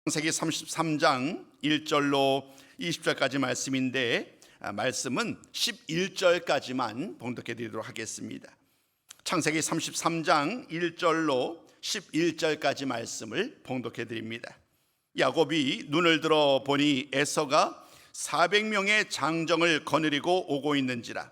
창세기 33장 1절로 20절까지 말씀인데 말씀은 11절까지만 봉독해 드리도록 하겠습니다. 창세기 33장 1절로 11절까지 말씀을 봉독해 드립니다. 야곱이 눈을 들어 보니 에서가 400명의 장정을 거느리고 오고 있는지라.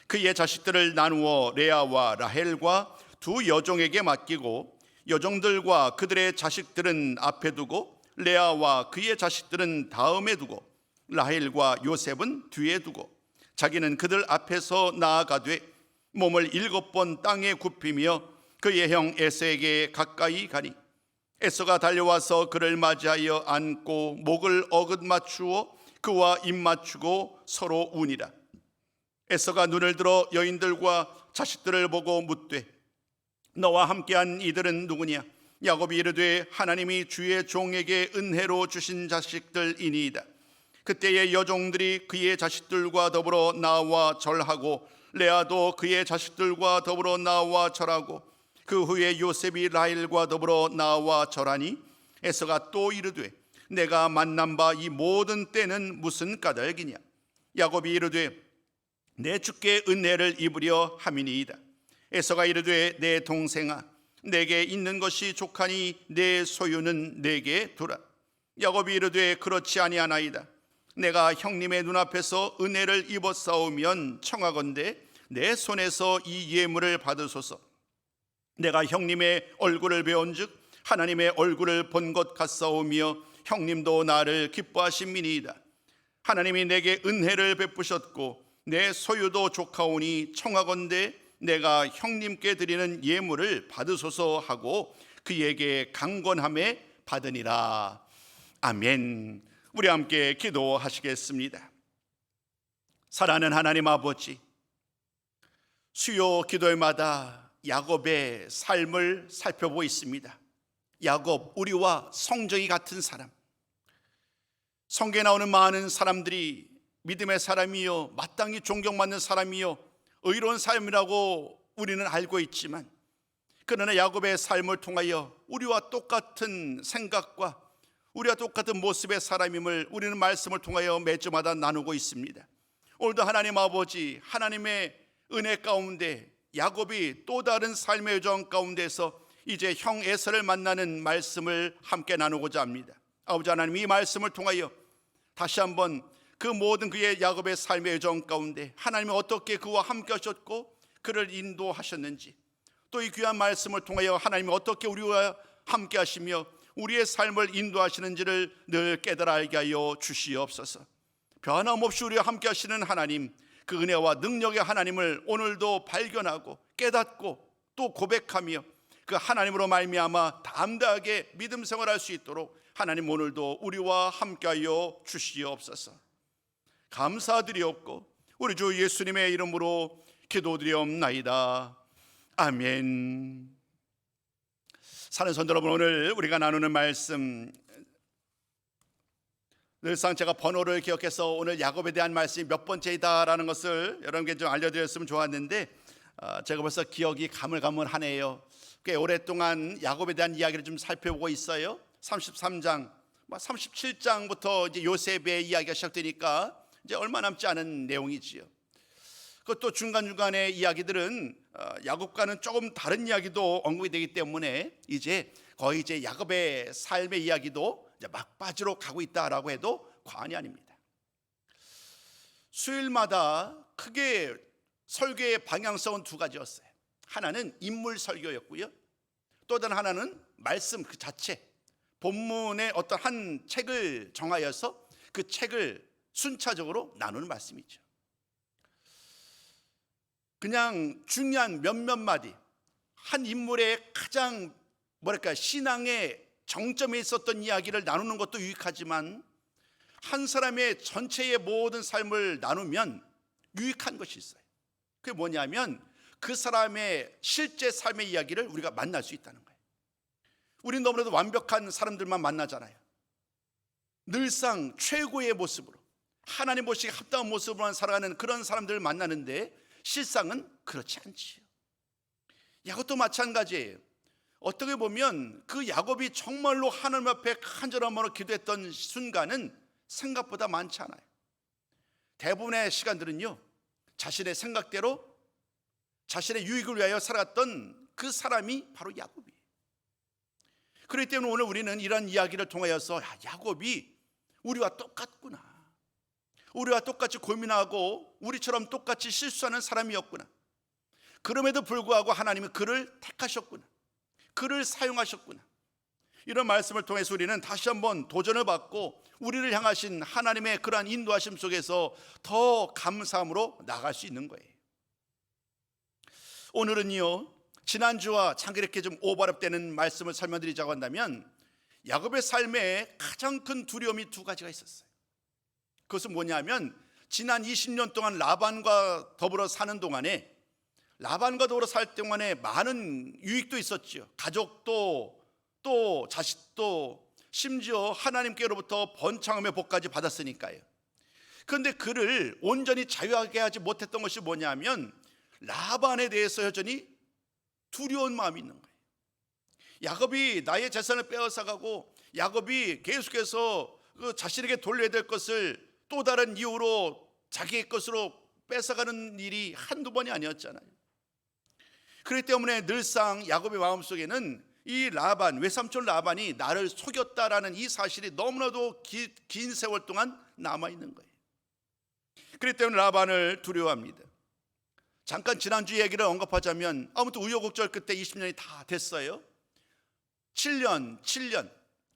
그의 자식들을 나누어 레아와 라헬과 두 여종에게 맡기고 여종들과 그들의 자식들은 앞에 두고 레아와 그의 자식들은 다음에 두고 라헬과 요셉은 뒤에 두고 자기는 그들 앞에서 나아가되 몸을 7번 땅에 굽히며 그의 형 에서에게 가까이 가니 에서가 달려와서 그를 맞이하여 안고 목을 어긋 맞추어 그와 입 맞추고 서로 우니라. 에서가 눈을 들어 여인들과 자식들을 보고 묻되 너와 함께한 이들은 누구냐? 야곱이 이르되 하나님이 주의 종에게 은혜로 주신 자식들이니이다. 그때의 여종들이 그의 자식들과 더불어 나와 절하고 레아도 그의 자식들과 더불어 나와 절하고 그 후에 요셉이 라헬과 더불어 나와 절하니 에서가 또 이르되 내가 만난 바 이 모든 때는 무슨 까닭이냐? 야곱이 이르되 내 주께 은혜를 입으려 함이니이다. 에서가 이르되 내 동생아 내게 있는 것이 족하니 내 소유는 내게 두라. 야곱이 이르되 그렇지 아니하나이다. 내가 형님의 눈앞에서 은혜를 입었사오면 청하건대 내 손에서 이 예물을 받으소서. 내가 형님의 얼굴을 배운즉 하나님의 얼굴을 본 것 같사오며 형님도 나를 기뻐하심이니이다. 하나님이 내게 은혜를 베푸셨고 내 소유도 족하오니 청하건대 내가 형님께 드리는 예물을 받으소서 하고 그에게 강권함에 받으니라. 아멘. 우리 함께 기도하시겠습니다. 사랑하는 하나님 아버지, 수요 기도회마다 야곱의 삶을 살펴보고 있습니다. 야곱, 우리와 성정이 같은 사람. 성경에 나오는 많은 사람들이 믿음의 사람이요 마땅히 존경받는 사람이요 의로운 삶이라고 우리는 알고 있지만 그러나 야곱의 삶을 통하여 우리와 똑같은 생각과 우리와 똑같은 모습의 사람임을 우리는 말씀을 통하여 매주마다 나누고 있습니다. 오늘도 하나님 아버지, 하나님의 은혜 가운데 야곱이 또 다른 삶의 여정 가운데서 이제 형 에서를 만나는 말씀을 함께 나누고자 합니다. 아버지 하나님, 이 말씀을 통하여 다시 한번 그 모든 그의 야곱의 삶의 여정 가운데 하나님이 어떻게 그와 함께 하셨고 그를 인도하셨는지, 또 이 귀한 말씀을 통하여 하나님이 어떻게 우리와 함께 하시며 우리의 삶을 인도하시는지를 늘 깨달아 알게 하여 주시옵소서. 변함없이 우리와 함께 하시는 하나님, 그 은혜와 능력의 하나님을 오늘도 발견하고 깨닫고 또 고백하며 그 하나님으로 말미암아 담대하게 믿음 생활할 수 있도록 하나님 오늘도 우리와 함께 하여 주시옵소서. 감사드리옵고 우리 주 예수님의 이름으로 기도드리옵나이다. 아멘. 사는 성도 여러분, 오늘 우리가 나누는 말씀, 늘상 제가 번호를 기억해서 오늘 야곱에 대한 말씀이 몇 번째이다라는 것을 여러분께 좀 알려드렸으면 좋았는데 제가 벌써 기억이 가물가물하네요. 꽤 오랫동안 야곱에 대한 이야기를 좀 살펴보고 있어요. 33장, 37장부터 이제 요셉의 이야기가 시작되니까 이제 얼마 남지 않은 내용이지요. 그것도 중간중간의 이야기들은 야곱과는 조금 다른 이야기도 언급이 되기 때문에 이제 거의 이제 야곱의 삶의 이야기도 이제 막바지로 가고 있다라고 해도 과언이 아닙니다. 수요일마다 크게 설교의 방향성은 두 가지였어요. 하나는 인물 설교였고요, 또 다른 하나는 말씀 그 자체, 본문의 어떤 한 책을 정하여서 그 책을 순차적으로 나누는 말씀이죠. 그냥 중요한 몇몇 마디, 한 인물의 가장 신앙의 정점에 있었던 이야기를 나누는 것도 유익하지만 한 사람의 전체의 모든 삶을 나누면 유익한 것이 있어요. 그게 뭐냐면 그 사람의 실제 삶의 이야기를 우리가 만날 수 있다는 거예요. 우리는 너무나도 완벽한 사람들만 만나잖아요. 늘상 최고의 모습으로 하나님 보시기에 합당한 모습으로만 살아가는 그런 사람들을 만나는데 실상은 그렇지 않지요. 야곱도 마찬가지예요. 어떻게 보면 그 야곱이 정말로 하나님 앞에 간절한 마음으로 기도했던 순간은 생각보다 많지 않아요. 대부분의 시간들은요, 자신의 생각대로 자신의 유익을 위하여 살았던 그 사람이 바로 야곱이에요. 그렇기 때문에 오늘 우리는 이런 이야기를 통하여서 야곱이 우리와 똑같구나, 우리와 똑같이 고민하고 우리처럼 똑같이 실수하는 사람이었구나, 그럼에도 불구하고 하나님이 그를 택하셨구나, 그를 사용하셨구나, 이런 말씀을 통해서 우리는 다시 한번 도전을 받고 우리를 향하신 하나님의 그러한 인도하심 속에서 더 감사함으로 나아갈 수 있는 거예요. 오늘은요, 지난주와 참 그렇게 좀 오버랩되는 말씀을 설명드리자고 한다면, 야곱의 삶에 가장 큰 두려움이 두 가지가 있었어요. 그것은 뭐냐면, 지난 20년 동안 라반과 더불어 사는 동안에, 라반과 더불어 살 동안에 많은 유익도 있었죠. 가족도, 또 자식도, 심지어 하나님께로부터 번창함의 복까지 받았으니까요. 그런데 그를 온전히 자유하게 하지 못했던 것이 뭐냐면, 라반에 대해서 여전히 두려운 마음이 있는 거예요. 야곱이 나의 재산을 빼앗아가고, 야곱이 계속해서 그 자신에게 돌려야 될 것을 또 다른 이유로 자기의 것으로 뺏어가는 일이 한두 번이 아니었잖아요. 그렇기 때문에 늘상 야곱의 마음속에는 이 라반, 외삼촌 라반이 나를 속였다라는 이 사실이 너무나도 긴 세월 동안 남아있는 거예요. 그렇기 때문에 라반을 두려워합니다. 잠깐 지난주 얘기를 언급하자면, 아무튼 우여곡절 끝에 20년이 다 됐어요. 7년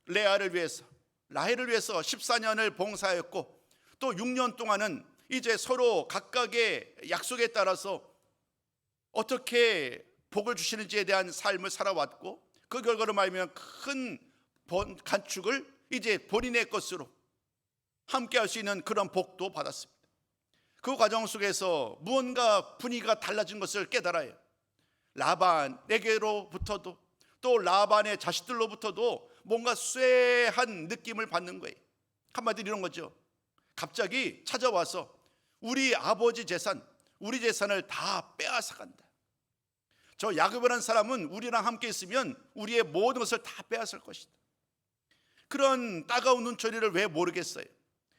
레아를 위해서, 라헬을 위해서 14년을 봉사했고, 또 6년 동안은 이제 서로 각각의 약속에 따라서 어떻게 복을 주시는지에 대한 삶을 살아왔고, 그 결과로 말하면 큰 간축을 이제 본인의 것으로 함께 할 수 있는 그런 복도 받았습니다. 그 과정 속에서 무언가 분위기가 달라진 것을 깨달아요. 라반에게로부터도, 또 라반의 자식들로부터도 뭔가 쇠한 느낌을 받는 거예요. 한마디로 이런 거죠. 갑자기 찾아와서 우리 아버지 재산, 우리 재산을 다 빼앗아 간다. 저 야곱이라는 사람은 우리랑 함께 있으면 우리의 모든 것을 다 빼앗을 것이다. 그런 따가운 눈초리를 왜 모르겠어요.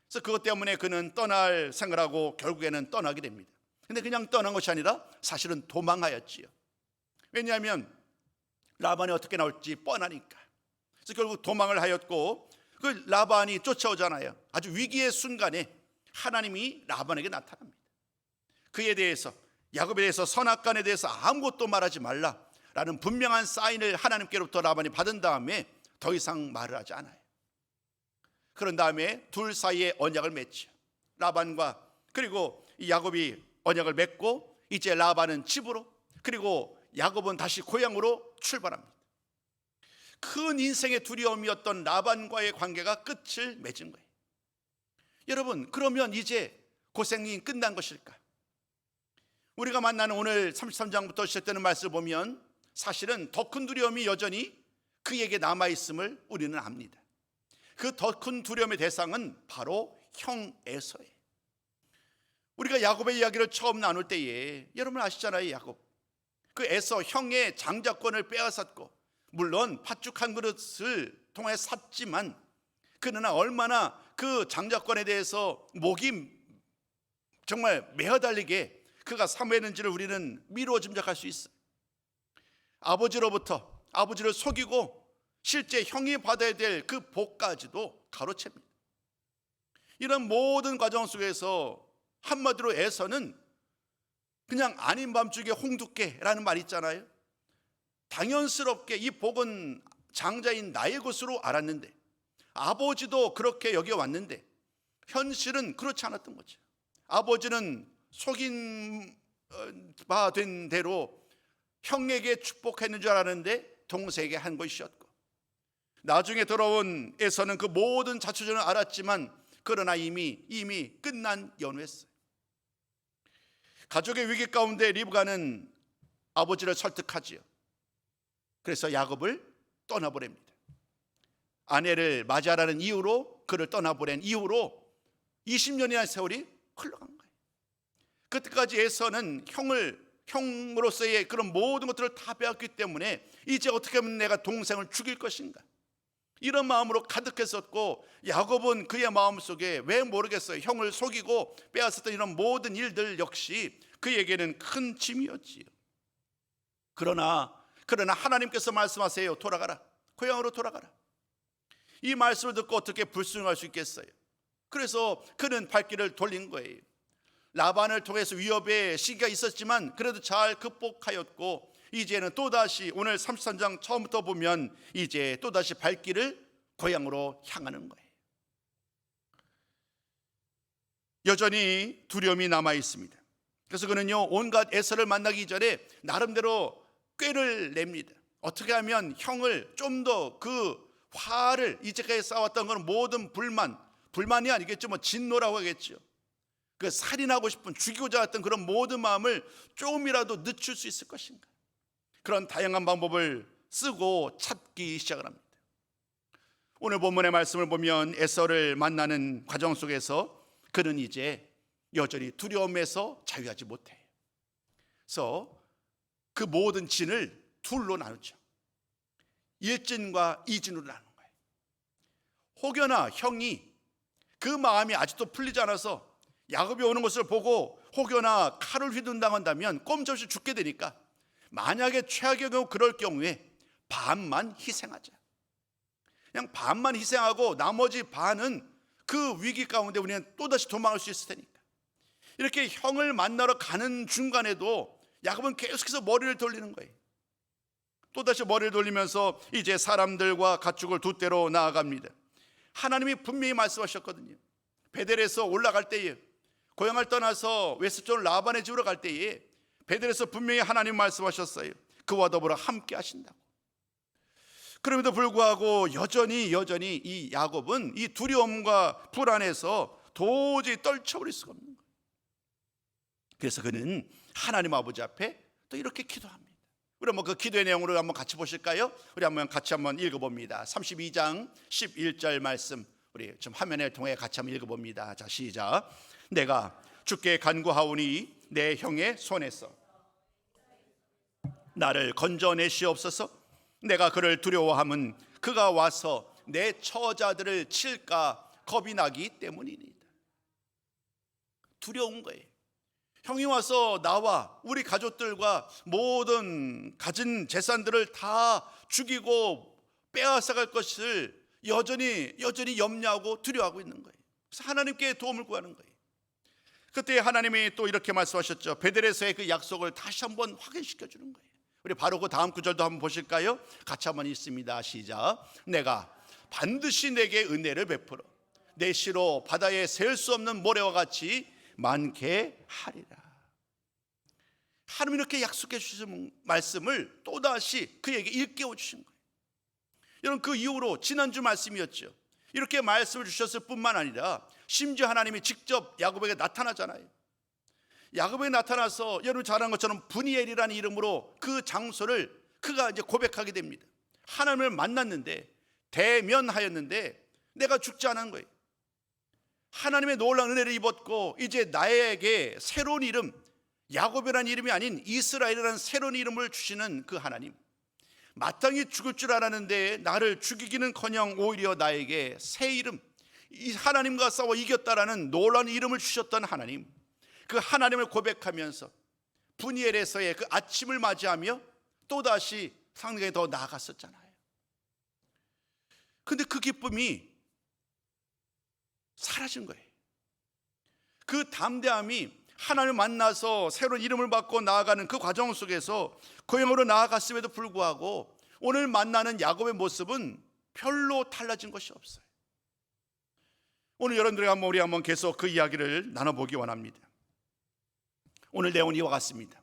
그래서 그것 때문에 그는 떠날 생각을 하고 결국에는 떠나게 됩니다. 근데 그냥 떠난 것이 아니라 사실은 도망하였지요. 왜냐하면 라반이 어떻게 나올지 뻔하니까. 그래서 결국 도망을 하였고, 그 라반이 쫓아오잖아요. 아주 위기의 순간에 하나님이 라반에게 나타납니다. 그에 대해서, 야곱에 대해서, 선악간에 대해서 아무것도 말하지 말라라는 분명한 사인을 하나님께로부터 라반이 받은 다음에 더 이상 말을 하지 않아요. 그런 다음에 둘 사이에 언약을 맺죠. 라반과, 그리고 야곱이 언약을 맺고, 이제 라반은 집으로, 그리고 야곱은 다시 고향으로 출발합니다. 큰 인생의 두려움이었던 라반과의 관계가 끝을 맺은 거예요. 여러분, 그러면 이제 고생이 끝난 것일까? 우리가 만나는 오늘 33장부터 시작되는 말씀을 보면 사실은 더 큰 두려움이 여전히 그에게 남아있음을 우리는 압니다. 그 더 큰 두려움의 대상은 바로 형 에서예요. 우리가 야곱의 이야기를 처음 나눌 때에 여러분 아시잖아요. 야곱, 그 에서 형의 장자권을 빼앗았고, 물론 팥죽 한 그릇을 통해 샀지만, 그러나 얼마나 그 장자권에 대해서 목이 정말 메어달리게 그가 사모했는지를 우리는 미루어 짐작할 수 있어요. 아버지로부터, 아버지를 속이고 실제 형이 받아야 될 그 복까지도 가로챕니다. 이런 모든 과정 속에서 한마디로 에서는 그냥 아닌 밤중에 홍두깨라는 말 있잖아요. 당연스럽게 이 복은 장자인 나의 것으로 알았는데, 아버지도 그렇게 여겨왔는데, 현실은 그렇지 않았던 거죠. 아버지는 속인 바 된 대로 형에게 축복했는 줄 알았는데 동생에게 한 것이었고, 나중에 돌아온 에서는 그 모든 자초지는 알았지만 그러나 이미 끝난 연회였어요. 가족의 위기 가운데 리브가는 아버지를 설득하지요. 그래서 야곱을 떠나보냅니다. 아내를 맞이하라는 이유로 그를 떠나보낸 이후로 20년이라는 세월이 흘러간 거예요. 그때까지 에서는 형을 형으로서의 그런 모든 것들을 다 빼앗기 때문에 이제 어떻게 하면 내가 동생을 죽일 것인가, 이런 마음으로 가득했었고, 야곱은 그의 마음속에 왜 모르겠어요, 형을 속이고 빼앗았던 이런 모든 일들 역시 그에게는 큰 짐이었지요. 그러나 하나님께서 말씀하세요. 돌아가라, 고향으로 돌아가라. 이 말씀을 듣고 어떻게 불순종할 수 있겠어요? 그래서 그는 발길을 돌린 거예요. 라반을 통해서 위협의 시기가 있었지만 그래도 잘 극복하였고, 이제는 또다시 오늘 33장 처음부터 보면 이제 또다시 발길을 고향으로 향하는 거예요. 여전히 두려움이 남아 있습니다. 그래서 그는요, 온갖 애서를 만나기 전에 나름대로 꾀를 냅니다. 어떻게 하면 형을 좀 더 그 화를, 이제까지 쌓았던 건 모든 불만이 아니겠죠, 진노라고 하겠죠. 그 살인하고 싶은, 죽이고자 했던 그런 모든 마음을 조금이라도 늦출 수 있을 것인가, 그런 다양한 방법을 쓰고 찾기 시작을 합니다. 오늘 본문의 말씀을 보면 에서를 만나는 과정 속에서 그는 이제 여전히 두려움에서 자유하지 못해요. 그래서 그 모든 진을 둘로 나누죠. 일진과 이진으로 나누는 거예요. 혹여나 형이 그 마음이 아직도 풀리지 않아서 야곱이 오는 것을 보고 혹여나 칼을 휘둔당한다면 꼼짝없이 죽게 되니까, 만약에 최악의 경우 그럴 경우에 반만 희생하자. 그냥 반만 희생하고 나머지 반은 그 위기 가운데 우리는 또다시 도망갈 수 있을 테니까. 이렇게 형을 만나러 가는 중간에도 야곱은 계속해서 머리를 돌리는 거예요. 또다시 머리를 돌리면서 이제 사람들과 가축을 두 떼로 나아갑니다. 하나님이 분명히 말씀하셨거든요. 베델에서 올라갈 때에, 고향을 떠나서 웨스트존 라반의 집으로 갈 때에 베델에서 분명히 하나님 말씀하셨어요. 그와 더불어 함께 하신다고. 그럼에도 불구하고 여전히 이 야곱은 이 두려움과 불안에서 도저히 떨쳐버릴 수가 없는 거예요. 그래서 그는 하나님 아버지 앞에 또 이렇게 기도합니다. 우리 한번 그 기도의 내용으로 한번 같이 보실까요? 우리 같이 한번 읽어봅니다. 32장 11절 말씀, 우리 좀 화면을 통해 같이 한번 읽어봅니다. 자, 시작. 내가 주께 간구하오니 내 형의 손에서 나를 건져내시옵소서. 내가 그를 두려워함은 그가 와서 내 처자들을 칠까 겁이 나기 때문이니이다. 두려운 거예요. 형이 와서 나와 우리 가족들과 모든 가진 재산들을 다 죽이고 빼앗아갈 것을 여전히 염려하고 두려워하고 있는 거예요. 그래서 하나님께 도움을 구하는 거예요. 그때 하나님이 또 이렇게 말씀하셨죠. 베델에서의 그 약속을 다시 한번 확인시켜 주는 거예요. 우리 바로 그 다음 구절도 한번 보실까요? 같이 한번 읽습니다. 시작. 내가 반드시 내게 은혜를 베풀어 내 시로 바다에 셀 수 없는 모래와 같이 많게 하리라. 하나님이 이렇게 약속해 주신 말씀을 또다시 그에게 일깨워 주신 거예요. 여러분, 그 이후로 지난주 말씀이었죠. 이렇게 말씀을 주셨을 뿐만 아니라 심지어 하나님이 직접 야곱에게 나타나잖아요. 야곱에게 나타나서 여러분 잘 아는 것처럼 브니엘이라는 이름으로 그 장소를 그가 이제 고백하게 됩니다. 하나님을 만났는데, 대면하였는데 내가 죽지 않은 거예요. 하나님의 놀라운 은혜를 입었고 이제 나에게 새로운 이름, 야곱이라는 이름이 아닌 이스라엘이라는 새로운 이름을 주시는 그 하나님, 마땅히 죽을 줄 알았는데 나를 죽이기는커녕 오히려 나에게 새 이름, 이 하나님과 싸워 이겼다라는 놀라운 이름을 주셨던 하나님, 그 하나님을 고백하면서 브니엘에서의 그 아침을 맞이하며 또다시 상당히 더 나아갔었잖아요. 근데 그 기쁨이 사라진 거예요. 그 담대함이 하나님을 만나서 새로운 이름을 받고 나아가는 그 과정 속에서 고향으로 나아갔음에도 불구하고 오늘 만나는 야곱의 모습은 별로 달라진 것이 없어요. 오늘 여러분들과 우리 한번 계속 그 이야기를 나눠보기 원합니다. 오늘 내용은 이와 같습니다.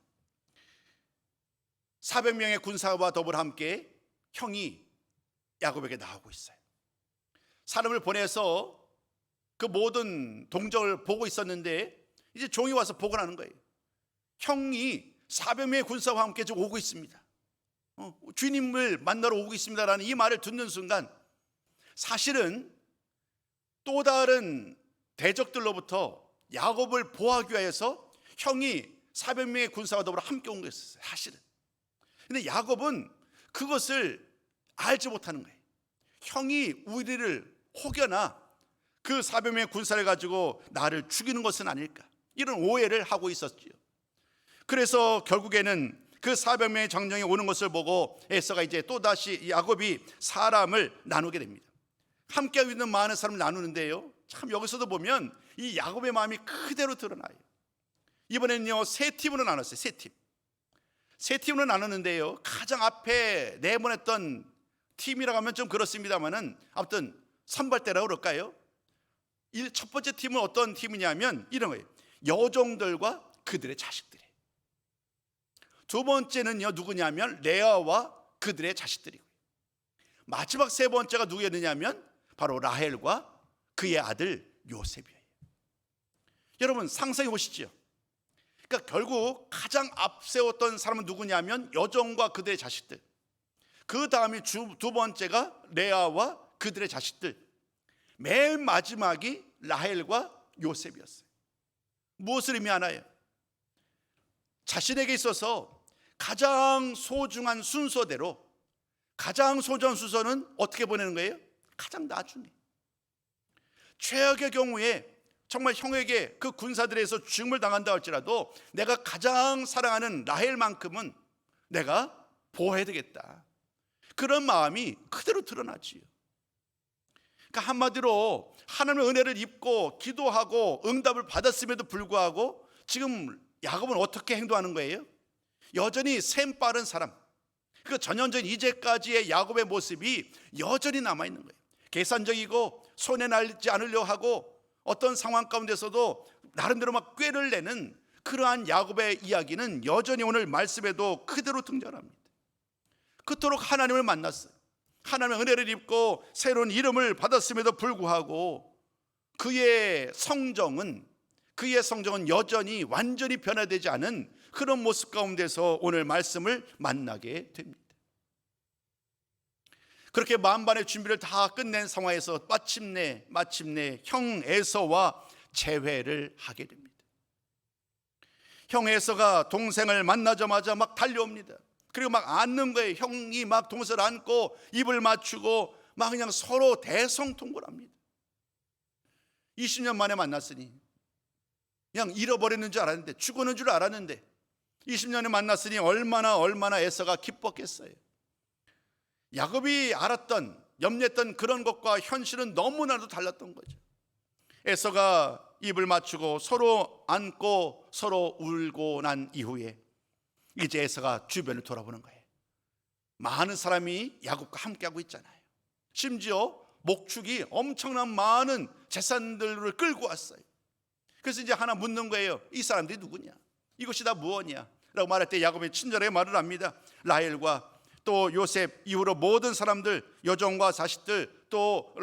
400명의 군사와 더불어 함께 형이 야곱에게 나오고 있어요. 사람을 보내서 그 모든 동정을 보고 있었는데 이제 종이 와서 보고하는 거예요. 형이 400명의 군사와 함께 지금 오고 있습니다. 주님을 만나러 오고 있습니다라는 이 말을 듣는 순간 사실은 또 다른 대적들로부터 야곱을 보호하기 위해서 형이 400명의 군사와 더불어 함께 온 거였어요, 사실은. 근데 야곱은 그것을 알지 못하는 거예요. 형이 우리를 혹여나 그 400명의 군사를 가지고 나를 죽이는 것은 아닐까, 이런 오해를 하고 있었지요. 그래서 결국에는 그 400명의 장정이 오는 것을 보고 에서가 이제 또다시 야곱이 사람을 나누게 됩니다. 함께하고 있는 많은 사람을 나누는데요, 참 여기서도 보면 이 야곱의 마음이 그대로 드러나요. 이번에는요, 세 팀으로 나눴어요. 세 팀으로 나눴는데요, 가장 앞에 내보냈던 팀이라고 하면 좀 그렇습니다만은 아무튼 선발대라고 그럴까요? 첫 번째 팀은 어떤 팀이냐면 이런 거예요. 여종들과 그들의 자식들이에요. 두 번째는요, 누구냐면 레아와 그들의 자식들이고요. 마지막 세 번째가 누구였느냐면 바로 라헬과 그의 아들 요셉이에요. 여러분 상상해 보시죠. 그러니까 결국 가장 앞세웠던 사람은 누구냐면 여종과 그들의 자식들, 그 다음에 두 번째가 레아와 그들의 자식들, 맨 마지막이 라헬과 요셉이었어요. 무엇을 의미하나요? 자신에게 있어서 가장 소중한 순서대로, 가장 소중한 순서는 어떻게 보내는 거예요? 가장 나중에. 최악의 경우에 정말 형에게 그 군사들에서 죽음을 당한다 할지라도 내가 가장 사랑하는 라헬만큼은 내가 보호해야 되겠다, 그런 마음이 그대로 드러나지요. 그러니까 한마디로 하나님의 은혜를 입고 기도하고 응답을 받았음에도 불구하고 지금 야곱은 어떻게 행동하는 거예요? 여전히 샘 빠른 사람, 그 전형적인 이제까지의 야곱의 모습이 여전히 남아있는 거예요. 계산적이고 손해 날지 않으려 하고 어떤 상황 가운데서도 나름대로 막 꾀를 내는 그러한 야곱의 이야기는 여전히 오늘 말씀에도 그대로 등장합니다. 그토록 하나님을 만났어요. 하나님의 은혜를 입고 새로운 이름을 받았음에도 불구하고 그의 성정은 여전히 완전히 변화되지 않은 그런 모습 가운데서 오늘 말씀을 만나게 됩니다. 그렇게 만반의 준비를 다 끝낸 상황에서 마침내 형 에서와 재회를 하게 됩니다. 형 에서가 동생을 만나자마자 막 달려옵니다. 그리고 막 안는 거예요. 형이 막 동생을 안고 입을 맞추고 막 그냥 서로 대성통곡합니다. 20년 만에 만났으니 그냥 잃어버렸는 줄 알았는데, 죽었는 줄 알았는데 20년에 만났으니 얼마나 에서가 기뻤겠어요. 야곱이 알았던, 염려했던 그런 것과 현실은 너무나도 달랐던 거죠. 에서가 입을 맞추고 서로 안고 서로 울고 난 이후에 이제 에서가 주변을 돌아보는 거예요. 많은 사람이 야곱과 함께하고 있잖아요. 심지어 목축이 엄청난 많은 재산들을 끌고 왔어요. 그래서 이제 하나 묻는 거예요. 이 사람들이 누구냐? 이것이 다 무엇이냐? 라고 말할 때 야곱이 친절하게 말을 합니다. 라헬과 또 요셉 이후로 모든 사람들, 여종과 자식들, 또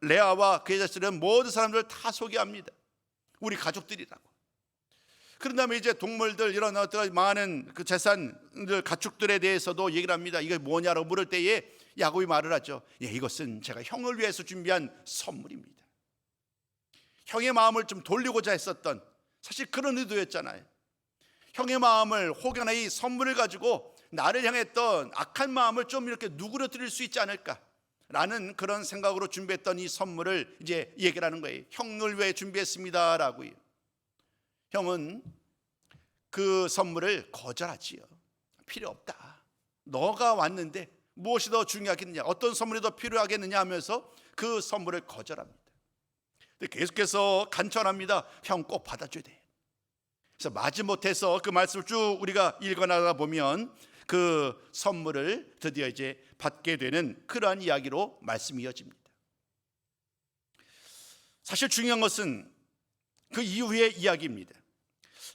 레아와 그의 자식들은 모든 사람들을 다 소개합니다. 우리 가족들이라고. 그런 다음에 이제 동물들, 이런 어떤 많은 그 재산들, 가축들에 대해서도 얘기를 합니다. 이게 뭐냐라고 물을 때에 야곱이 말을 하죠. 이것은 제가 형을 위해서 준비한 선물입니다. 형의 마음을 좀 돌리고자 했었던, 사실 그런 의도였잖아요. 형의 마음을, 혹여나 이 선물을 가지고 나를 향했던 악한 마음을 좀 이렇게 누그러뜨릴 수 있지 않을까라는 그런 생각으로 준비했던 이 선물을 이제 얘기를 하는 거예요. 형을 위해 준비했습니다라고요. 형은 그 선물을 거절하지요. 필요 없다. 너가 왔는데 무엇이 더 중요하겠느냐, 어떤 선물이 더 필요하겠느냐 하면서 그 선물을 거절합니다. 계속해서 간청합니다. 형 꼭 받아줘야 돼. 그래서 마지못해서 그 말씀을 쭉 우리가 읽어나가 보면 그 선물을 드디어 이제 받게 되는 그러한 이야기로 말씀이 이어집니다. 사실 중요한 것은 그 이후의 이야기입니다.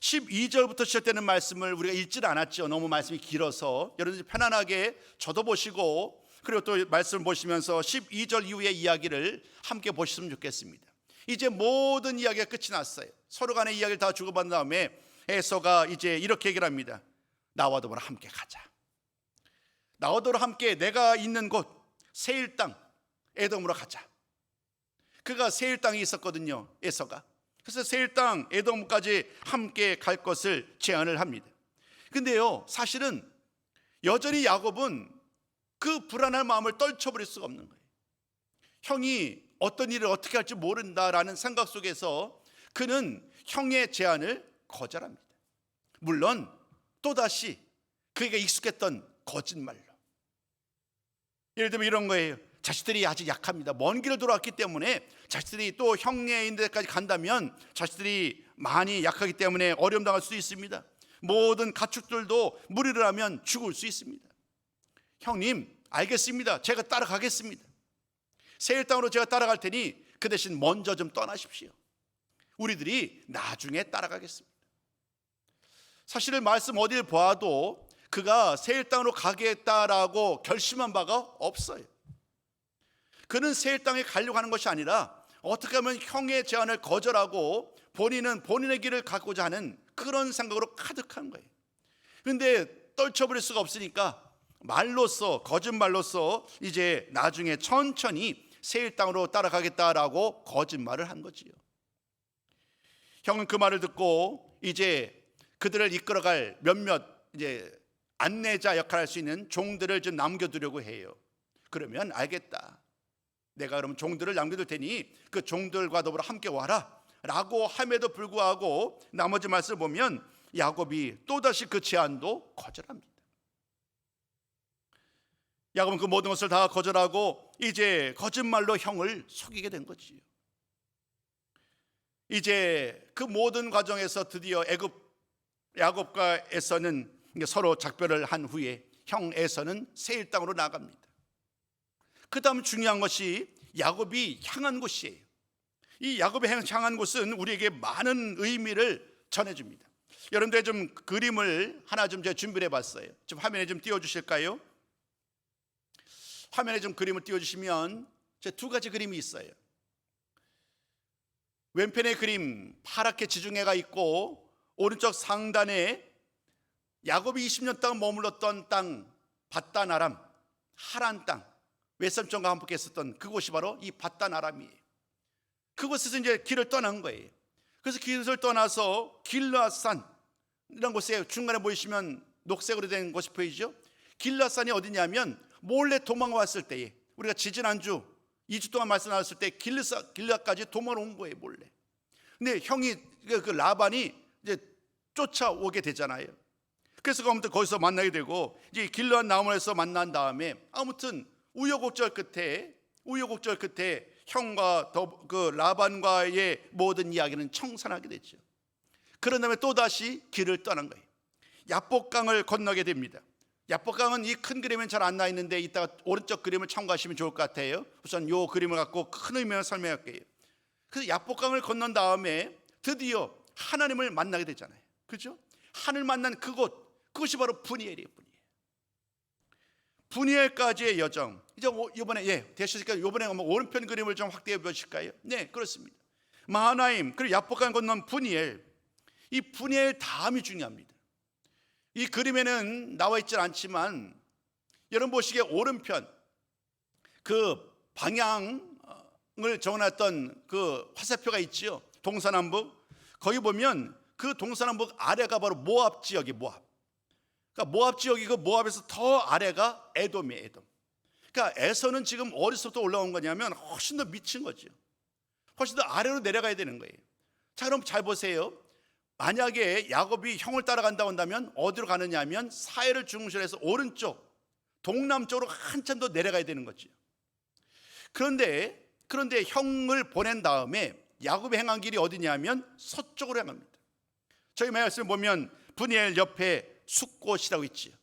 12절부터 시작되는 말씀을 우리가 읽질 않았죠. 너무 말씀이 길어서 여러분들이 편안하게 저도 보시고 그리고 또 말씀을 보시면서 12절 이후의 이야기를 함께 보셨으면 좋겠습니다. 이제 모든 이야기가 끝이 났어요. 서로 간의 이야기를 다 주고받은 다음에 에서가 이제 이렇게 얘기를 합니다. 나와 더불어 함께 가자. 나와 더불어 함께 내가 있는 곳 세일 땅 에돔으로 가자. 그가 세일 땅이 있었거든요. 에서가. 그래서 세일 땅 에돔까지 함께 갈 것을 제안을 합니다. 근데요, 사실은 여전히 야곱은 그 불안한 마음을 떨쳐버릴 수가 없는 거예요. 형이 어떤 일을 어떻게 할지 모른다라는 생각 속에서 그는 형의 제안을 거절합니다. 물론 또다시 그에게 익숙했던 거짓말로. 예를 들면 이런 거예요. 자식들이 아직 약합니다. 먼 길을 돌아왔기 때문에 자식들이 또 형의 있는 데까지 간다면 자식들이 많이 약하기 때문에 어려움 당할 수도 있습니다. 모든 가축들도 무리를 하면 죽을 수 있습니다. 형님, 알겠습니다. 제가 따라가겠습니다. 세일 땅으로 제가 따라갈 테니 그 대신 먼저 좀 떠나십시오. 우리들이 나중에 따라가겠습니다. 사실은 말씀 어딜 보아도 그가 세일 땅으로 가겠다라고 결심한 바가 없어요. 그는 세일 땅에 가려고 하는 것이 아니라 어떻게 하면 형의 제안을 거절하고 본인은 본인의 길을 가고자 하는 그런 생각으로 가득한 거예요. 그런데 떨쳐버릴 수가 없으니까 말로써, 거짓말로써 이제 나중에 천천히 세일 땅으로 따라가겠다라고 거짓말을 한 거지요. 형은 그 말을 듣고 이제 그들을 이끌어갈 몇몇 이제 안내자 역할을 할 수 있는 종들을 좀 남겨두려고 해요. 그러면 알겠다. 내가 그러면 종들을 남겨둘 테니 그 종들과 더불어 함께 와라 라고 함에도 불구하고 나머지 말씀을 보면 야곱이 또다시 그 제안도 거절합니다. 야곱은 그 모든 것을 다 거절하고 이제 거짓말로 형을 속이게 된 거지요. 이제 그 모든 과정에서 드디어 야곱과 에서는 서로 작별을 한 후에 형 에서는 세일 땅으로 나갑니다. 그 다음 중요한 것이 야곱이 향한 곳이에요. 이 야곱이 향한 곳은 우리에게 많은 의미를 전해줍니다. 여러분들 좀 그림을 하나 좀 제가 준비를 해봤어요. 좀 화면에 좀 띄워주실까요? 화면에 좀 그림을 띄워주시면 두 가지 그림이 있어요. 왼편의 그림 파랗게 지중해가 있고 오른쪽 상단에 야곱이 20년 동안 머물렀던 땅 밧단 아람, 하란 땅, 외삼촌과 함께 했었던 그곳이 바로 이 밧단 아람이에요. 그곳에서 이제 길을 떠난 거예요. 그래서 길을 떠나서 길르앗산 이런 곳에 중간에 보이시면 녹색으로 된 곳이 보이죠? 길르앗산이 어디냐면 몰래 도망왔을 때에 우리가 지지난주 2주 동안 말씀 나눴을 때 길르앗까지 도망온 거예요, 몰래. 근데 형이 그 라반이 이제 쫓아오게 되잖아요. 그래서 아무튼 거기서 만나게 되고 이제 길르앗 나무에서 만난 다음에 아무튼 우여곡절 끝에 형과 그 라반과의 모든 이야기는 청산하게 됐죠. 그런 다음에 또다시 길을 떠난 거예요. 야복강을 건너게 됩니다. 야복강은 이 큰 그림은 잘 안 나 있는데 이따가 오른쪽 그림을 참고하시면 좋을 것 같아요. 우선 이 그림을 갖고 큰 의미를 설명할게요. 그래서 야복강을 건넌 다음에 드디어 하나님을 만나게 되잖아요. 그렇죠? 하늘 만난 그곳이 바로 브니엘이에요. 브니엘까지의 여정. 이제 이번에 되셨으니까 이번에 오른편 그림을 좀 확대해 보실까요? 네, 그렇습니다. 마하나임 그리고 야복강 건넌 브니엘. 이 브니엘 다음이 중요합니다. 이 그림에는 나와 있지 않지만 여러분 보시기에 오른편 그 방향을 정해놨던 그 화살표가 있지요. 동서남북. 거기 보면 그 동서남북 아래가 바로 모압 지역이 모압. 그러니까 모압 지역이고 모압에서 더 아래가 에돔이에요. 에돔. 그러니까 에서는 지금 어디서부터 올라온 거냐면 훨씬 더 미친 거죠. 훨씬 더 아래로 내려가야 되는 거예요. 자, 그럼 잘 보세요. 만약에 야곱이 형을 따라간다고 한다면 어디로 가느냐 하면 사해를 중심으로 해서 오른쪽 동남쪽으로 한참 더 내려가야 되는 거죠. 그런데 형을 보낸 다음에 야곱이 행한 길이 어디냐면 서쪽으로 향합니다. 저희 말씀을 보면 브니엘 옆에 숫곳이라고 있지요.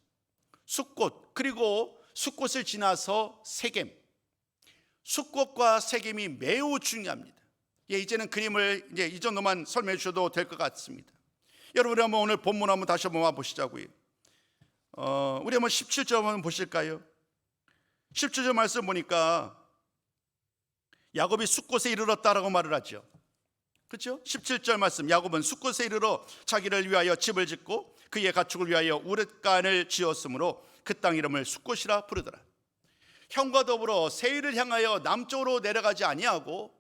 숫곳, 그리고 숫곳을 지나서 세겜. 숫곳과 세겜이 매우 중요합니다. 이제는 그림을 이 정도만 설명해 주셔도 될 것 같습니다. 여러분, 우리 한번 오늘 본문 한번 다시 한번 보시자고요. 우리 한번 17절 한번 보실까요? 17절 말씀 보니까 야곱이 숫곳에 이르렀다라고 말을 하죠. 그렇죠? 17절 말씀, 야곱은 숫곳에 이르러 자기를 위하여 집을 짓고 그의 가축을 위하여 우렛간을 지었으므로 그 땅 이름을 숫곳이라 부르더라. 형과 더불어 세일을 향하여 남쪽으로 내려가지 아니하고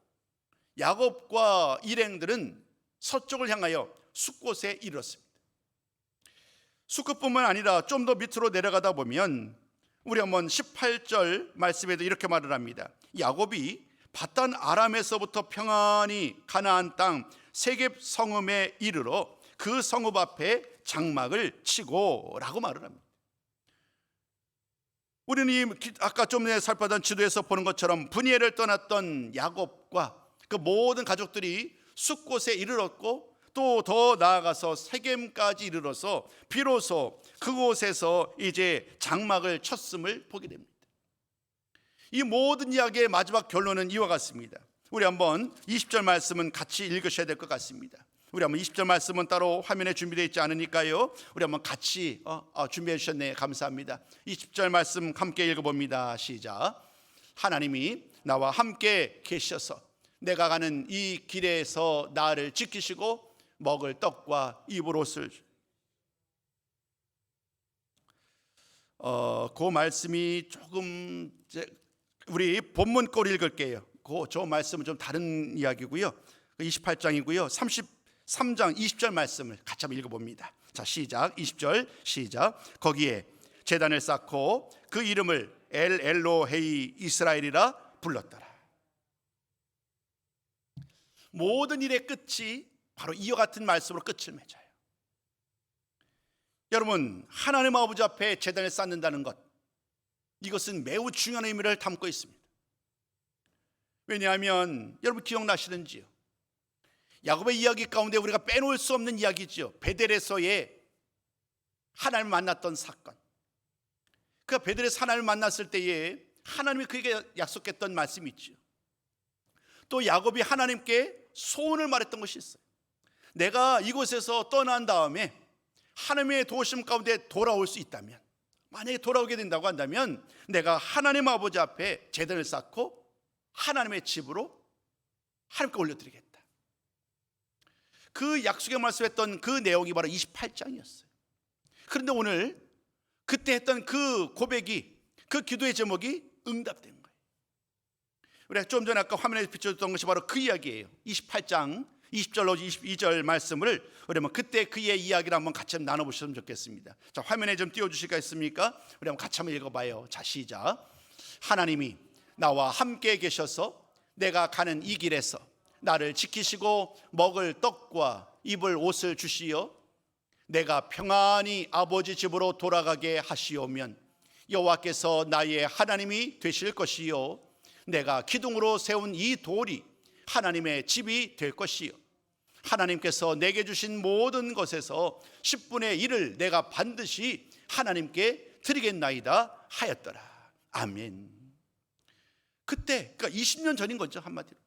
야곱과 일행들은 서쪽을 향하여 숫곳에 이르렀습니다. 숫곳뿐만 아니라 좀 더 밑으로 내려가다 보면 우리 한번 18절 말씀에도 이렇게 말을 합니다. 야곱이 바단 아람에서부터 평안히 가나안 땅 세겝 성읍에 이르러 그 성읍 앞에 장막을 치고 라고 말을 합니다. 우리는 아까 좀 전에 살펴본 지도에서 보는 것처럼 분이엘을 떠났던 야곱과 그 모든 가족들이 숫곳에 이르렀고 또 더 나아가서 세겜까지 이르러서 비로소 그곳에서 이제 장막을 쳤음을 보게 됩니다. 이 모든 이야기의 마지막 결론은 이와 같습니다. 우리 한번 20절 말씀은 같이 읽으셔야 될 것 같습니다. 우리 한번 20절 말씀은 따로 화면에 준비되어 있지 않으니까요, 우리 한번 같이 준비해 주셨네. 감사합니다. 20절 말씀 함께 읽어봅니다. 시작. 하나님이 나와 함께 계셔서 내가 가는 이 길에서 나를 지키시고 먹을 떡과 입을 옷을 그 말씀이 조금 우리 본문 걸 읽을게요. 저 말씀은 좀 다른 이야기고요. 28장이고요. 33장 20절 말씀을 같이 한번 읽어봅니다. 자, 시작. 20절 시작. 거기에 제단을 쌓고 그 이름을 엘 엘로헤이 이스라엘이라 불렀더라. 모든 일의 끝이 바로 이와 같은 말씀으로 끝을 맺어요. 여러분, 하나님 아버지 앞에 제단을 쌓는다는 것, 이것은 매우 중요한 의미를 담고 있습니다. 왜냐하면 여러분 기억나시는지요? 야곱의 이야기 가운데 우리가 빼놓을 수 없는 이야기죠. 베델에서의 하나님을 만났던 사건. 그가 베델에서 하나님을 만났을 때에 하나님이 그에게 약속했던 말씀이 있죠. 또 야곱이 하나님께 소원을 말했던 것이 있어요. 내가 이곳에서 떠난 다음에 하나님의 도우심 가운데 돌아올 수 있다면, 만약에 돌아오게 된다고 한다면 내가 하나님 아버지 앞에 제단을 쌓고 하나님의 집으로 하나님께 올려드리겠다. 그 약속의 말씀했던 그 내용이 바로 28장이었어요. 그런데 오늘 그때 했던 그 고백이, 그 기도의 제목이 응답된 거예요. 우리가 좀 전에 아까 화면에 비춰줬던 것이 바로 그 이야기예요. 28장 20절로 22절 말씀을 우리 한번 그때 그의 이야기를 한번 같이 나눠보셨으면 좋겠습니다. 자, 화면에 좀 띄워주시겠습니까? 우리 한번 같이 한번 읽어봐요. 자, 시작. 하나님이 나와 함께 계셔서 내가 가는 이 길에서 나를 지키시고 먹을 떡과 입을 옷을 주시어 내가 평안히 아버지 집으로 돌아가게 하시오면 여호와께서 나의 하나님이 되실 것이요 내가 기둥으로 세운 이 돌이 하나님의 집이 될 것이요 하나님께서 내게 주신 모든 것에서 10분의 1을 내가 반드시 하나님께 드리겠나이다 하였더라. 아멘. 그때, 그러니까 20년 전인 거죠, 한마디로.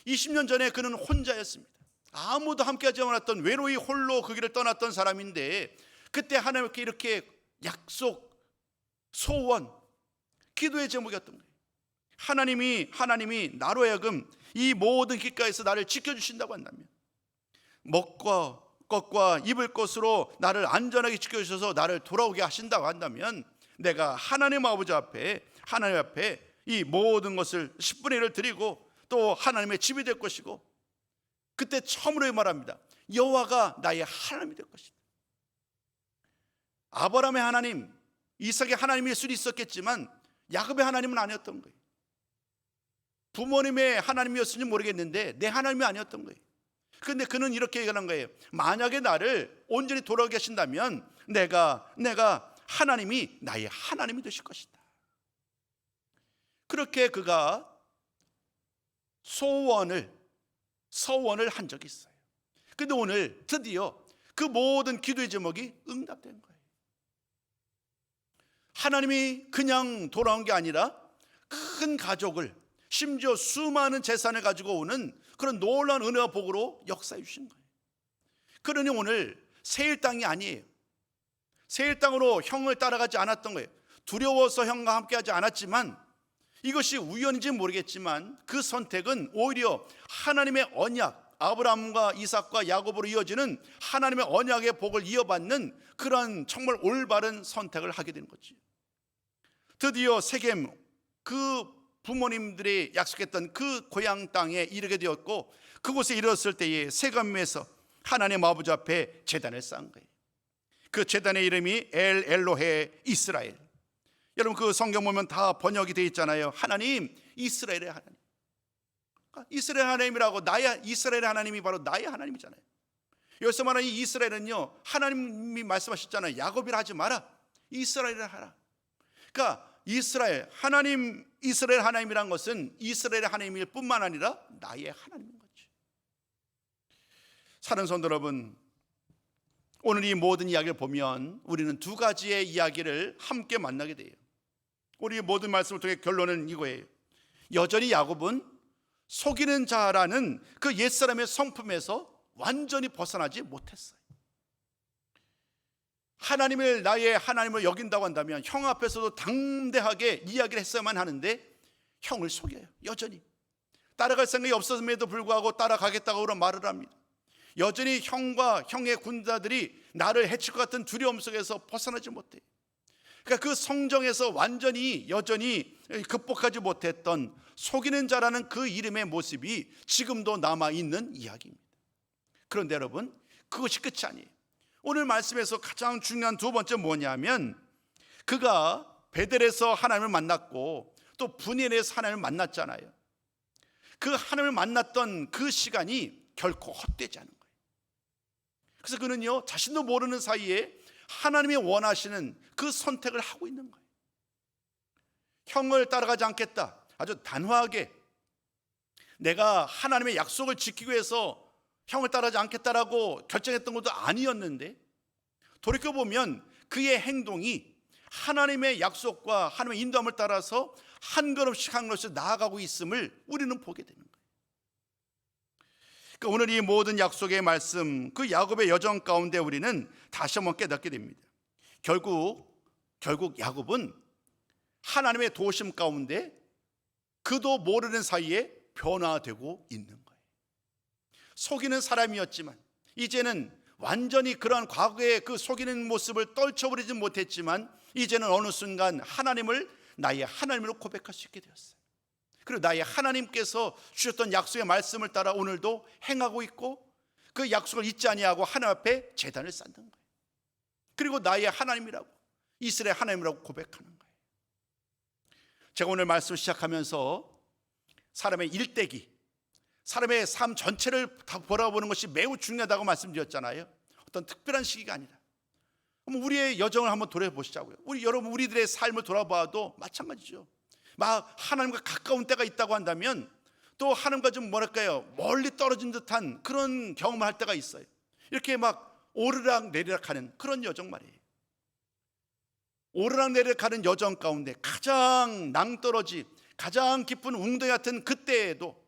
20년 전에 그는 혼자였습니다. 아무도 함께하지 않았던 외로이 홀로 그 길을 떠났던 사람인데, 그때 하나님께 이렇게 약속, 소원, 기도의 제목이었던 거예요. 하나님이 나로 하여금 이 모든 길가에서 나를 지켜주신다고 한다면, 먹과 것과 입을 것으로 나를 안전하게 지켜주셔서 나를 돌아오게 하신다고 한다면, 내가 하나님 아버지 앞에, 하나님 앞에 이 모든 것을 10분의 1을 드리고 또 하나님의 집이 될 것이고, 그때 처음으로 말합니다. 여호와가 나의 하나님이 될 것이다. 아브라함의 하나님, 이삭의 하나님일 수도 있었겠지만 야곱의 하나님은 아니었던 거예요. 부모님의 하나님이었을지 모르겠는데 내 하나님이 아니었던 거예요. 그런데 그는 이렇게 얘기하는 거예요. 만약에 나를 온전히 돌아오게 하신다면 내가 하나님이 나의 하나님이 되실 것이다. 그렇게 그가 서원을 한 적이 있어요. 그런데 오늘 드디어 그 모든 기도의 제목이 응답된 거예요. 하나님이 그냥 돌아온 게 아니라 큰 가족을, 심지어 수많은 재산을 가지고 오는 그런 놀라운 은혜와 복으로 역사해 주신 거예요. 그러니 오늘 세일 땅이 아니에요. 세일 땅으로 형을 따라가지 않았던 거예요. 두려워서 형과 함께하지 않았지만, 이것이 우연인지 모르겠지만 그 선택은 오히려 하나님의 언약, 아브라함과 이삭과 야곱으로 이어지는 하나님의 언약의 복을 이어받는 그런 정말 올바른 선택을 하게 된 거지. 드디어 세겜, 그 부모님들이 약속했던 그 고향 땅에 이르게 되었고, 그곳에 이르렀을 때에 세겜에서 하나님 아버지 앞에 제단을 쌓은 거예요. 그 제단의 이름이 엘 엘로헤 이스라엘. 여러분 그 성경 보면 다 번역이 되어 있잖아요. 하나님, 이스라엘의 하나님. 이스라엘 하나님이라고, 나의 이스라엘 하나님이 바로 나의 하나님이잖아요. 여기서 말하는 이 이스라엘은요, 하나님이 말씀하셨잖아요. 야곱이라 하지 마라, 이스라엘이라 하라. 그러니까 이스라엘 하나님, 이스라엘 하나님이란 것은 이스라엘의 하나님일 뿐만 아니라 나의 하나님인 거죠. 사랑하는 성도 여러분, 오늘 이 모든 이야기를 보면 우리는 두 가지의 이야기를 함께 만나게 돼요. 우리 모든 말씀을 통해 결론은 이거예요. 여전히 야곱은 속이는 자라는 그 옛사람의 성품에서 완전히 벗어나지 못했어요. 하나님을 나의 하나님을 여긴다고 한다면 형 앞에서도 당대하게 이야기를 했어야만 하는데 형을 속여요. 여전히 따라갈 생각이 없었음에도 불구하고 따라가겠다고 그런 말을 합니다. 여전히 형과 형의 군사들이 나를 해칠 것 같은 두려움 속에서 벗어나지 못해요. 그러니까 그 성정에서 완전히 여전히 극복하지 못했던 속이는 자라는 그 이름의 모습이 지금도 남아있는 이야기입니다. 그런데 여러분, 그것이 끝이 아니에요. 오늘 말씀에서 가장 중요한 두 번째 뭐냐면, 그가 베델에서 하나님을 만났고 또 분엘에서 하나님을 만났잖아요. 그 하나님을 만났던 그 시간이 결코 헛되지 않은 거예요. 그래서 그는요, 자신도 모르는 사이에 하나님이 원하시는 그 선택을 하고 있는 거예요. 형을 따라가지 않겠다, 아주 단호하게 내가 하나님의 약속을 지키기 위해서 형을 따라가지 않겠다라고 결정했던 것도 아니었는데, 돌이켜보면 그의 행동이 하나님의 약속과 하나님의 인도함을 따라서 한 걸음씩 한 걸음씩 나아가고 있음을 우리는 보게 되는 거예요. 그러니까 오늘 이 모든 약속의 말씀, 그 야곱의 여정 가운데 우리는 다시 한번 깨닫게 됩니다. 결국 야곱은 하나님의 도우심 가운데 그도 모르는 사이에 변화되고 있는 거예요. 속이는 사람이었지만 이제는 완전히 그러한 과거의 그 속이는 모습을 떨쳐버리지 못했지만 이제는 어느 순간 하나님을 나의 하나님으로 고백할 수 있게 되었어요. 그리고 나의 하나님께서 주셨던 약속의 말씀을 따라 오늘도 행하고 있고 그 약속을 잊지 아니하고 하나님 앞에 제단을 쌓는 거예요. 그리고 나의 하나님이라고, 이스라엘 하나님이라고 고백하는 거예요. 제가 오늘 말씀을 시작하면서 사람의 일대기, 사람의 삶 전체를 다 돌아보는 것이 매우 중요하다고 말씀드렸잖아요. 어떤 특별한 시기가 아니라. 그럼 우리의 여정을 한번 돌아보시자고요. 여러분, 우리들의 삶을 돌아봐도 마찬가지죠. 막 하나님과 가까운 때가 있다고 한다면 또 하나님과 좀 뭐랄까요, 멀리 떨어진 듯한 그런 경험을 할 때가 있어요. 이렇게 막 오르락 내리락 하는 그런 여정 말이에요. 오르락 내리락 하는 여정 가운데 가장 낭떠러지, 가장 깊은 웅덩이 같은 그때에도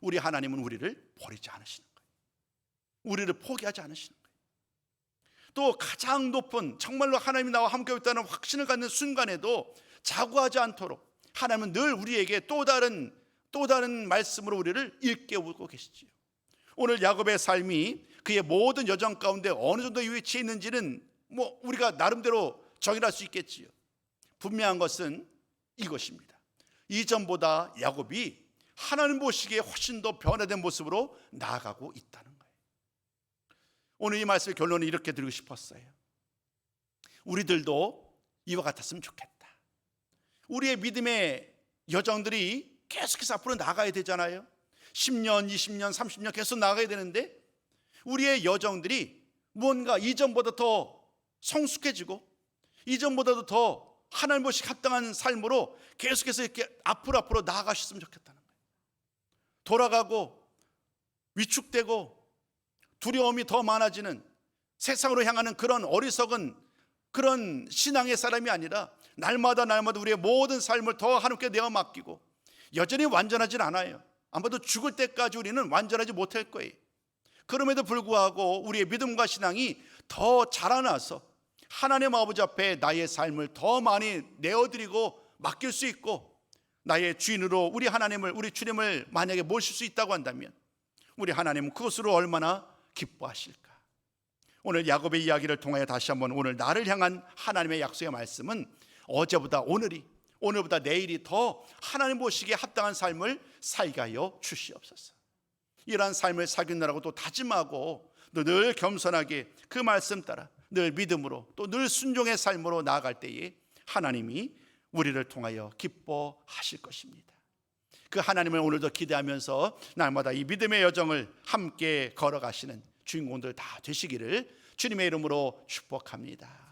우리 하나님은 우리를 버리지 않으시는 거예요. 우리를 포기하지 않으시는 거예요. 또 가장 높은, 정말로 하나님이 나와 함께 있다는 확신을 갖는 순간에도 자고하지 않도록 하나님은 늘 우리에게 또 다른 말씀으로 우리를 일깨우고 계시지요. 오늘 야곱의 삶이 그의 모든 여정 가운데 어느 정도 위치에 있는지는 우리가 나름대로 정의할 수 있겠지요. 분명한 것은 이것입니다. 이전보다 야곱이 하나님 보시기에 훨씬 더 변화된 모습으로 나아가고 있다는 거예요. 오늘 이 말씀의 결론을 이렇게 드리고 싶었어요. 우리들도 이와 같았으면 좋겠다. 우리의 믿음의 여정들이 계속해서 앞으로 나가야 되잖아요. 10년, 20년, 30년 계속 나가야 되는데 우리의 여정들이 무언가 이전보다 더 성숙해지고 이전보다도 더 하나님 보시기 합당한 삶으로 계속해서 이렇게 앞으로 나아가셨으면 좋겠다는 거예요. 돌아가고 위축되고 두려움이 더 많아지는 세상으로 향하는 그런 어리석은 그런 신앙의 사람이 아니라 날마다 우리의 모든 삶을 더 하나님께 내어 맡기고, 여전히 완전하진 않아요. 아마도 죽을 때까지 우리는 완전하지 못할 거예요. 그럼에도 불구하고 우리의 믿음과 신앙이 더 자라나서 하나님 아버지 앞에 나의 삶을 더 많이 내어드리고 맡길 수 있고, 나의 주인으로 우리 하나님을, 우리 주님을 만약에 모실 수 있다고 한다면 우리 하나님은 그것으로 얼마나 기뻐하실까. 오늘 야곱의 이야기를 통하여 다시 한번 오늘 나를 향한 하나님의 약속의 말씀은 어제보다 오늘보다 내일이 더 하나님 보시기에 합당한 삶을 살게 하여 주시옵소서. 이러한 삶을 살겠느라고 또 다짐하고 또 늘 겸손하게 그 말씀 따라 늘 믿음으로 또 늘 순종의 삶으로 나아갈 때에 하나님이 우리를 통하여 기뻐하실 것입니다. 그 하나님을 오늘도 기대하면서 날마다 이 믿음의 여정을 함께 걸어가시는 주인공들 다 되시기를 주님의 이름으로 축복합니다.